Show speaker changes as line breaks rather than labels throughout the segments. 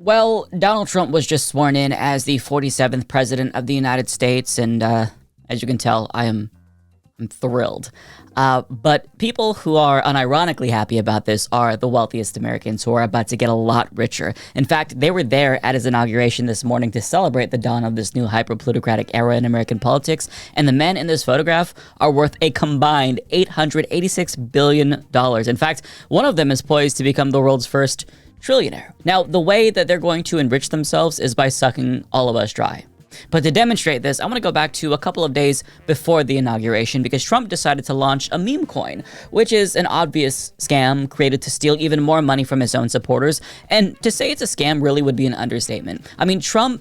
Well, Donald Trump was just sworn in as the 47th president of the United States, and as you can tell, I'm thrilled. But people who are unironically happy about this are the wealthiest Americans who are about to get a lot richer. In fact, they were there at his inauguration this morning to celebrate the dawn of this new hyper-plutocratic era in American politics, and the men in this photograph are worth a combined $886 billion. In fact, one of them is poised to become the world's first trillionaire. Now, the way that they're going to enrich themselves is by sucking all of us dry. But to demonstrate this, I want to go back to a couple of days before the inauguration because Trump decided to launch a meme coin, which is an obvious scam created to steal even more money from his own supporters. And to say it's a scam really would be an understatement. I mean, Trump,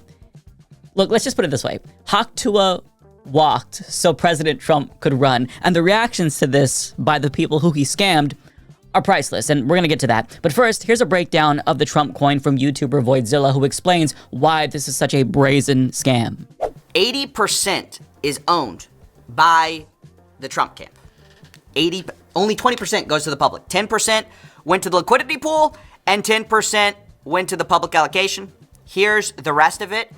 look, let's just put it this way. Haktua walked so President Trump could run. And the reactions to this by the people who he scammed are priceless, and we're gonna get to that. But first, here's a breakdown of the Trump coin from YouTuber Voidzilla, who explains why this is such a brazen scam.
80% is owned by the Trump camp. Only 20% goes to the public. 10% went to the liquidity pool, and 10% went to the public allocation. Here's the rest of it.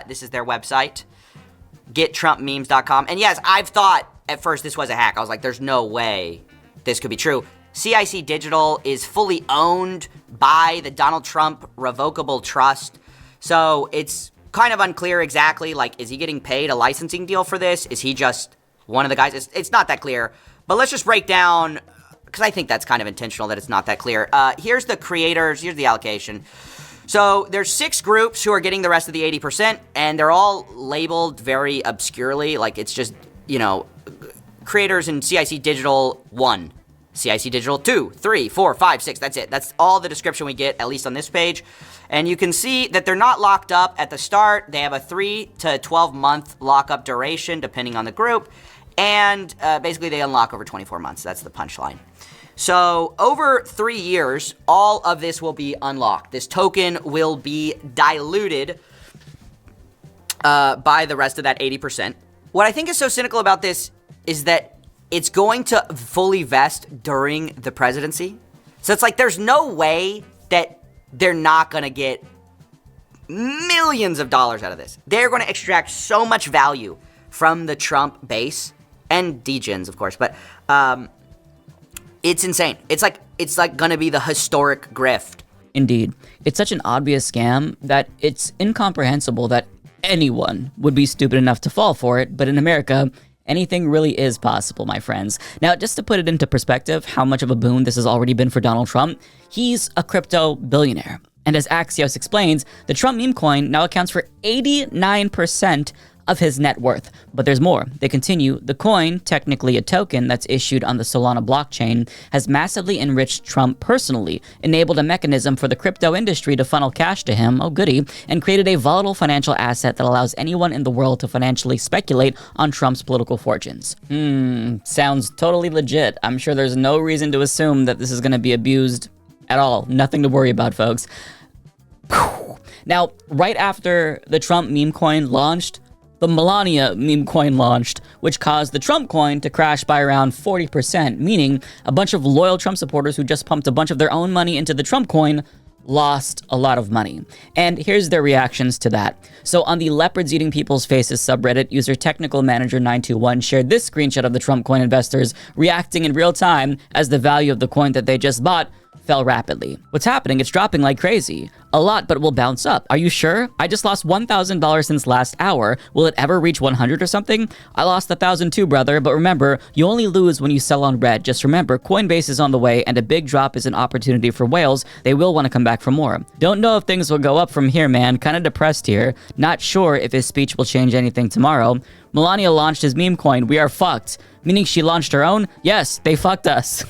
This is their website, gettrumpmemes.com. And yes, I've thought at first this was a hack. I was like, there's no way this could be true. CIC Digital is fully owned by the Donald Trump Revocable Trust. So it's kind of unclear exactly, like, is he getting paid a licensing deal for this? Is he just one of the guys? It's not that clear. But let's just break down, because I think that's kind of intentional that it's not that clear. Here's the creators. Here's the allocation. So there's 6 groups who are getting the rest of the 80%, and they're all labeled very obscurely. Like, it's just, you know, creators in CIC Digital 1. CIC Digital 2, 3, 4, 5, 6, that's it. That's all the description we get, at least on this page. And you can see that they're not locked up at the start. They have a 3 to 12 month lockup duration, depending on the group. And basically they unlock over 24 months. That's the punchline. So over 3 years, all of this will be unlocked. This token will be diluted by the rest of that 80%. What I think is so cynical about this is that it's going to fully vest during the presidency. So it's like there's no way that they're not going to get millions of dollars out of this. They're going to extract so much value from the Trump base and degens, of course. But it's insane. It's like going to be the historic grift.
Indeed. It's such an obvious scam that it's incomprehensible that anyone would be stupid enough to fall for it. But in America, anything really is possible, my friends. Now, just to put it into perspective, how much of a boon this has already been for Donald Trump, he's a crypto billionaire. And as Axios explains, the Trump meme coin now accounts for 89% of his net worth. But there's more. They continue, the coin, technically a token that's issued on the Solana blockchain, has massively enriched Trump personally, enabled a mechanism for the crypto industry to funnel cash to him, oh goody, and created a volatile financial asset that allows anyone in the world to financially speculate on Trump's political fortunes. Sounds totally legit. I'm sure there's no reason to assume that this is going to be abused at all. Nothing to worry about, folks. Now, right after the Trump meme coin launched, the MELANIA meme coin launched, which caused the Trump coin to crash by around 40%, meaning a bunch of loyal Trump supporters who just pumped a bunch of their own money into the Trump coin lost a lot of money. And here's their reactions to that. So on the Leopards Eating People's Faces subreddit, user Technical Manager 921 shared this screenshot of the Trump coin investors reacting in real time as the value of the coin that they just bought fell rapidly. What's happening? It's dropping like crazy. A lot, but it will bounce up. Are you sure? I just lost $1,000 since last hour. Will it ever reach 100 or something? I lost 1,000 too, brother, but remember, you only lose when you sell on red. Just remember, Coinbase is on the way, and a big drop is an opportunity for whales. They will want to come back for more. Don't know if things will go up from here, man. Kind of depressed here. Not sure if his speech will change anything tomorrow. Melania launched his meme coin. We are fucked. Meaning she launched her own? Yes, they fucked us.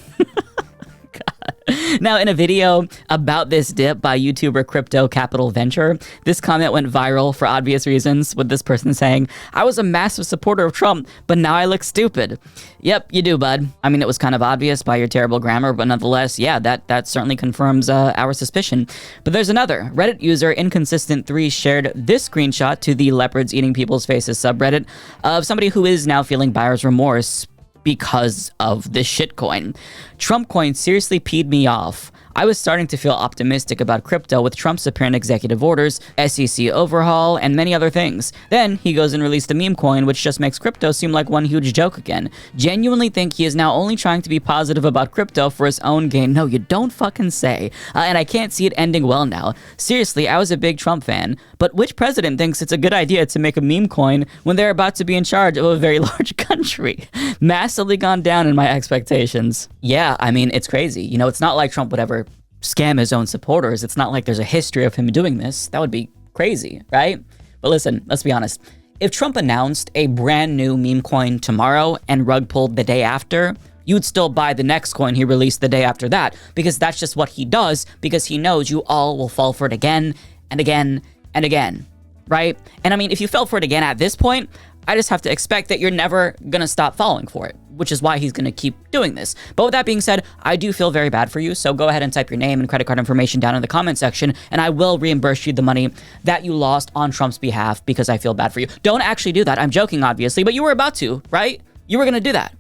Now, in a video about this dip by YouTuber Crypto Capital Venture, this comment went viral for obvious reasons, with this person saying, I was a massive supporter of Trump, but now I look stupid. Yep, you do, bud. I mean, it was kind of obvious by your terrible grammar, but nonetheless, yeah, that certainly confirms our suspicion. But there's another. Reddit user Inconsistent3 shared this screenshot to the Leopards Eating People's Faces subreddit of somebody who is now feeling buyer's remorse because of this shitcoin. Trump coin seriously peed me off. I was starting to feel optimistic about crypto with Trump's apparent executive orders, SEC overhaul, and many other things. Then he goes and released a meme coin, which just makes crypto seem like one huge joke again. Genuinely think he is now only trying to be positive about crypto for his own gain. No, you don't fucking say. And I can't see it ending well now. Seriously, I was a big Trump fan, but which president thinks it's a good idea to make a meme coin when they're about to be in charge of a very large country? Massively gone down in my expectations. Yeah, I mean, it's crazy. You know, it's not like Trump would ever scam his own supporters. It's not like there's a history of him doing this. That would be crazy, right? But listen, let's be honest. If Trump announced a brand new meme coin tomorrow and rug pulled the day after, you'd still buy the next coin he released the day after that, because that's just what he does, because he knows you all will fall for it again and again and again, right? And I mean, if you fell for it again at this point, I just have to expect that you're never gonna stop falling for it, which is why he's gonna keep doing this. But with that being said, I do feel very bad for you, so go ahead and type your name and credit card information down in the comment section, and I will reimburse you the money that you lost on Trump's behalf because I feel bad for you. Don't actually do that. I'm joking, obviously, but you were about to, right? You were gonna do that.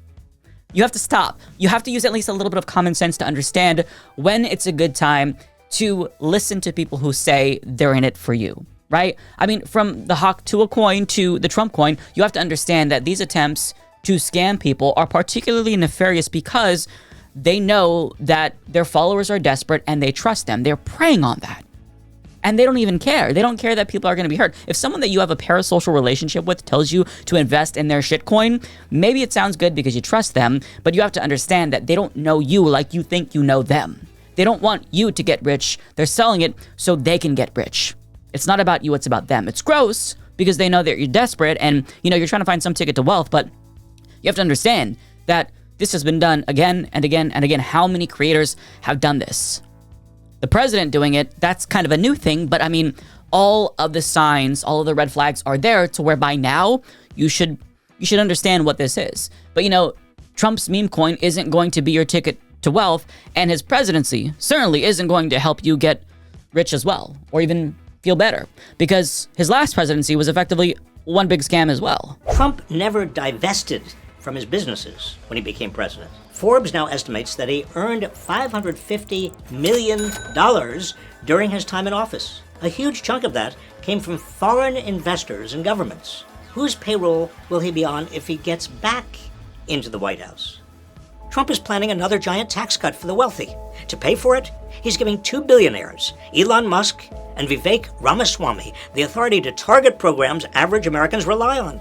You have to stop. You have to use at least a little bit of common sense to understand when it's a good time to listen to people who say they're in it for you. Right? I mean, from the Hawk to a coin to the Trump coin, you have to understand that these attempts to scam people are particularly nefarious because they know that their followers are desperate and they trust them. They're preying on that. And they don't even care. They don't care that people are going to be hurt. If someone that you have a parasocial relationship with tells you to invest in their shitcoin, maybe it sounds good because you trust them, but you have to understand that they don't know you like you think you know them. They don't want you to get rich. They're selling it so they can get rich. It's not about you, it's about them. It's gross because they know that you're desperate and, you know, you're trying to find some ticket to wealth, but you have to understand that this has been done again and again and again. How many creators have done this? The president doing it, that's kind of a new thing, but I mean, all of the signs, all of the red flags are there to where by now you should understand what this is. But you know, Trump's meme coin isn't going to be your ticket to wealth, and his presidency certainly isn't going to help you get rich as well, or even feel better, because his last presidency was effectively one big scam as well.
Trump never divested from his businesses when he became president. Forbes now estimates that he earned $550 million during his time in office. A huge chunk of that came from foreign investors and governments. Whose payroll will he be on if he gets back into the White House? Trump is planning another giant tax cut for the wealthy. To pay for it, he's giving two billionaires, Elon Musk and Vivek Ramaswamy, the authority to target programs average Americans rely on.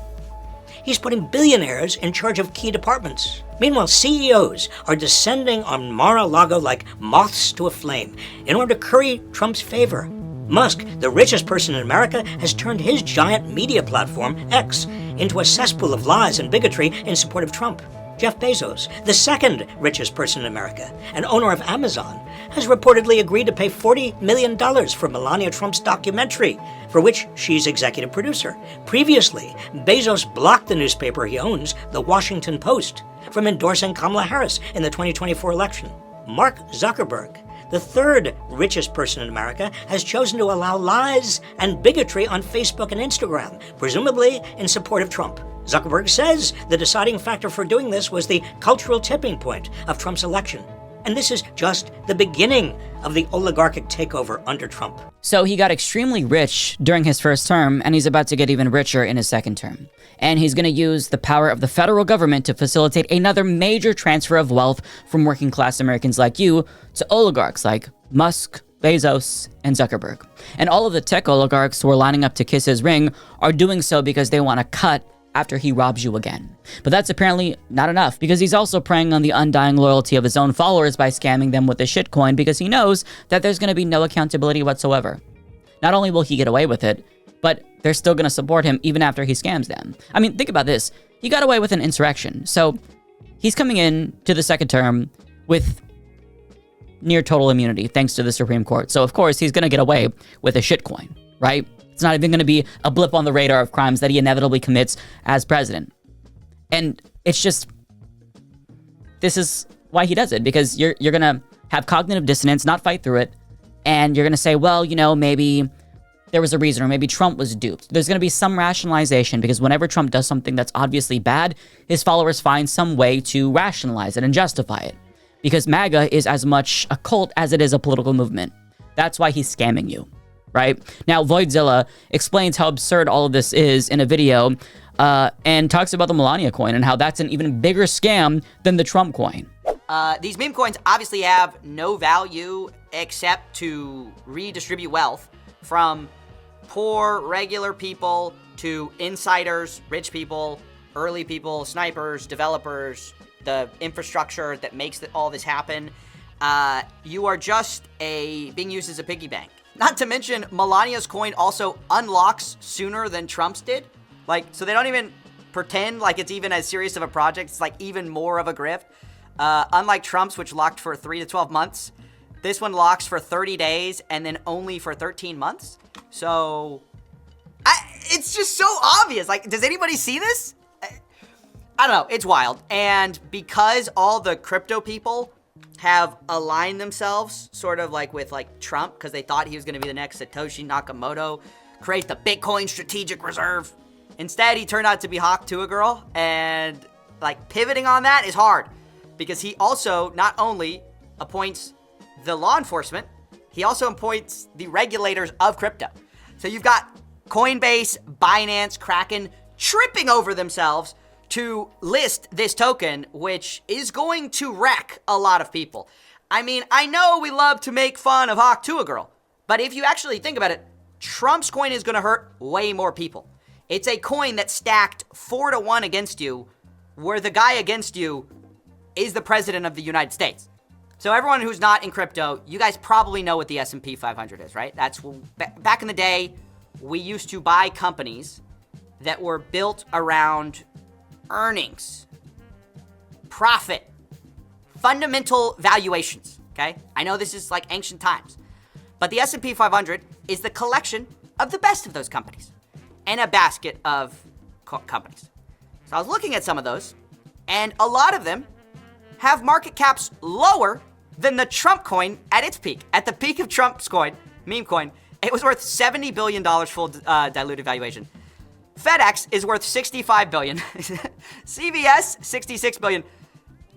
He's putting billionaires in charge of key departments. Meanwhile, CEOs are descending on Mar-a-Lago like moths to a flame in order to curry Trump's favor. Musk, the richest person in America, has turned his giant media platform, X, into a cesspool of lies and bigotry in support of Trump. Jeff Bezos, the second richest person in America and owner of Amazon, has reportedly agreed to pay $40 million for Melania Trump's documentary, for which she's executive producer. Previously, Bezos blocked the newspaper he owns, The Washington Post, from endorsing Kamala Harris in the 2024 election. Mark Zuckerberg, the third richest person in America, has chosen to allow lies and bigotry on Facebook and Instagram, presumably in support of Trump. Zuckerberg says the deciding factor for doing this was the cultural tipping point of Trump's election. And this is just the beginning of the oligarchic takeover under Trump.
So he got extremely rich during his first term, and he's about to get even richer in his second term. And he's going to use the power of the federal government to facilitate another major transfer of wealth from working class Americans like you to oligarchs like Musk, Bezos, and Zuckerberg. And all of the tech oligarchs who are lining up to kiss his ring are doing so because they want to cut after he robs you again. But that's apparently not enough, because he's also preying on the undying loyalty of his own followers by scamming them with the shitcoin, because he knows that there's going to be no accountability whatsoever. Not only will he get away with it, but they're still going to support him even after he scams them. I mean, think about this. He got away with an insurrection. So he's coming in to the second term with near total immunity thanks to the Supreme Court. So of course he's going to get away with a shitcoin, right? It's not even going to be a blip on the radar of crimes that he inevitably commits as president. And it's just, this is why he does it, because you're going to have cognitive dissonance, not fight through it, and you're going to say, well, you know, maybe there was a reason, or maybe Trump was duped. There's going to be some rationalization, because whenever Trump does something that's obviously bad, his followers find some way to rationalize it and justify it. because MAGA is as much a cult as it is a political movement. That's why he's scamming you, right? Now, Voidzilla explains how absurd all of this is in a video and talks about the MELANIA coin and how that's an even bigger scam than the Trump coin.
These meme coins obviously have no value except to redistribute wealth from poor, regular people to insiders, rich people, early people, snipers, developers, the infrastructure that makes all this happen. You are just being used as a piggy bank. Not to mention, Melania's coin also unlocks sooner than Trump's did. So they don't even pretend like it's even as serious of a project. It's like even more of a grift. Unlike Trump's, which locked for 3 to 12 months, this one locks for 30 days and then only for 13 months. So, it's just so obvious. Does anybody see this? I don't know. It's wild. And because all the crypto people have aligned themselves sort of with Trump, because they thought he was going to be the next Satoshi Nakamoto, create the Bitcoin strategic reserve. Instead, he turned out to be Hawk Tuah Girl, and pivoting on that is hard because he also not only appoints the law enforcement, he also appoints the regulators of crypto. So you've got Coinbase, Binance, Kraken tripping over themselves to list this token, which is going to wreck a lot of people. I mean, I know we love to make fun of Hawk Tuah Girl, but if you actually think about it, Trump's coin is going to hurt way more people. It's a coin that stacked 4 to 1 against you, where the guy against you is the president of the United States. So everyone who's not in crypto, you guys probably know what the S&P 500 is, right? That's back in the day, we used to buy companies that were built around earnings, profit, fundamental valuations, okay? I know this is ancient times, but the S&P 500 is the collection of the best of those companies and a basket of companies. So I was looking at some of those, and a lot of them have market caps lower than the Trump coin at its peak. At the peak of Trump's coin, meme coin, it was worth $70 billion full diluted valuation. FedEx is worth $65 billion. CVS, $66 billion.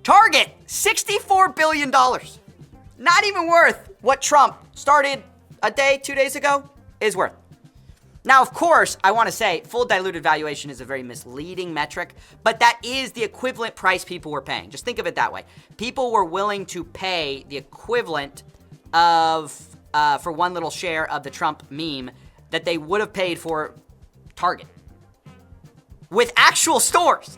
Target, $64 billion. Not even worth what Trump started a day, 2 days ago, is worth. Now, of course, I want to say full diluted valuation is a very misleading metric, but that is the equivalent price people were paying. Just think of it that way. People were willing to pay the equivalent of, for one little share of the Trump meme that they would have paid for Target. With actual stores.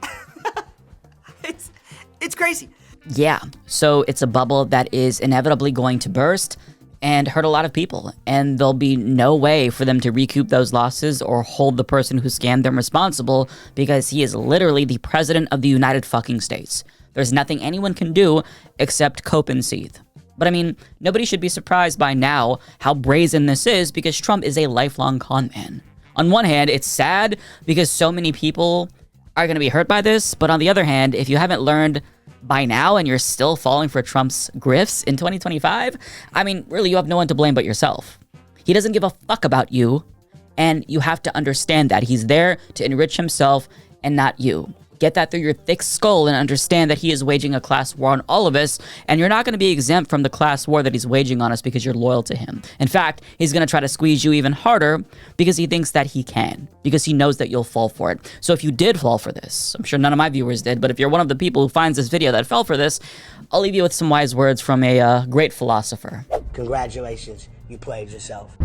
It's crazy.
Yeah, so it's a bubble that is inevitably going to burst and hurt a lot of people, and there'll be no way for them to recoup those losses or hold the person who scammed them responsible because he is literally the president of the United fucking States. There's nothing anyone can do except cope and seethe. But I mean, nobody should be surprised by now how brazen this is because Trump is a lifelong con man. On one hand, it's sad because so many people are going to be hurt by this, but on the other hand, if you haven't learned by now and you're still falling for Trump's grifts in 2025, I mean, really, you have no one to blame but yourself. He doesn't give a fuck about you, and you have to understand that. He's there to enrich himself and not you. Get that through your thick skull and understand that he is waging a class war on all of us, and you're not going to be exempt from the class war that he's waging on us because you're loyal to him. In fact, he's going to try to squeeze you even harder because he thinks that he can, because he knows that you'll fall for it. So if you did fall for this, I'm sure none of my viewers did, but if you're one of the people who finds this video that fell for this, I'll leave you with some wise words from a great philosopher.
Congratulations, you played yourself.